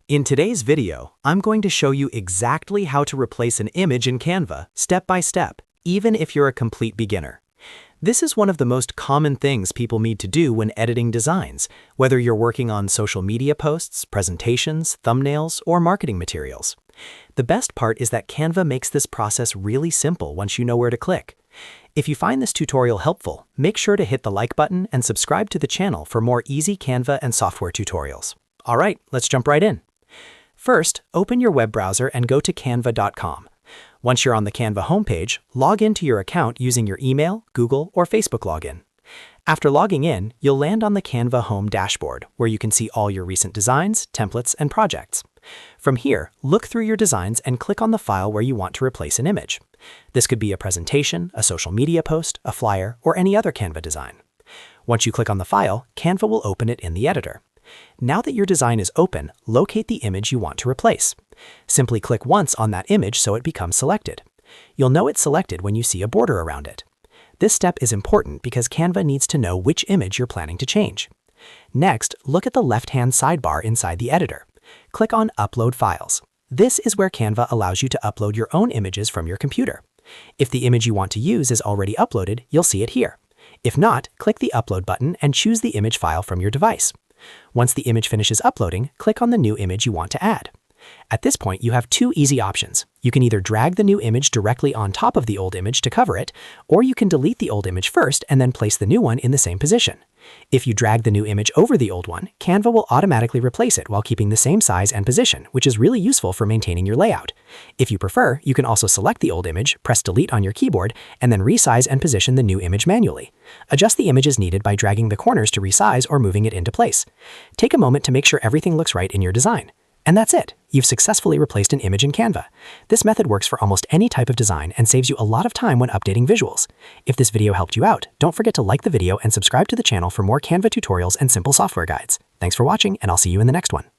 In today's video, I'm going to show you exactly how to replace an image in Canva, step by step, even if you're a complete beginner. This is one of the most common things people need to do when editing designs, whether you're working on social media posts, presentations, thumbnails, or marketing materials. The best part is that Canva makes this process really simple once you know where to click. If you find this tutorial helpful, make sure to hit the like button and subscribe to the channel for more easy Canva and software tutorials. All right, let's jump right in. First, open your web browser and go to canva.com. Once you're on the Canva homepage, log into your account using your email, Google, or Facebook login. After logging in, you'll land on the Canva home dashboard, where you can see all your recent designs, templates, and projects. From here, look through your designs and click on the file where you want to replace an image. This could be a presentation, a social media post, a flyer, or any other Canva design. Once you click on the file, Canva will open it in the editor. Now that your design is open, locate the image you want to replace. Simply click once on that image so it becomes selected. You'll know it's selected when you see a border around it. This step is important because Canva needs to know which image you're planning to change. Next, look at the left-hand sidebar inside the editor. Click on Upload Files. This is where Canva allows you to upload your own images from your computer. If the image you want to use is already uploaded, you'll see it here. If not, click the Upload button and choose the image file from your device. Once the image finishes uploading, click on the new image you want to add. At this point, you have two easy options. You can either drag the new image directly on top of the old image to cover it, or you can delete the old image first and then place the new one in the same position. If you drag the new image over the old one, Canva will automatically replace it while keeping the same size and position, which is really useful for maintaining your layout. If you prefer, you can also select the old image, press Delete on your keyboard, and then resize and position the new image manually. Adjust the image as needed by dragging the corners to resize or moving it into place. Take a moment to make sure everything looks right in your design. And that's it. You've successfully replaced an image in Canva. This method works for almost any type of design and saves you a lot of time when updating visuals. If this video helped you out, don't forget to like the video and subscribe to the channel for more Canva tutorials and simple software guides. Thanks for watching, and I'll see you in the next one.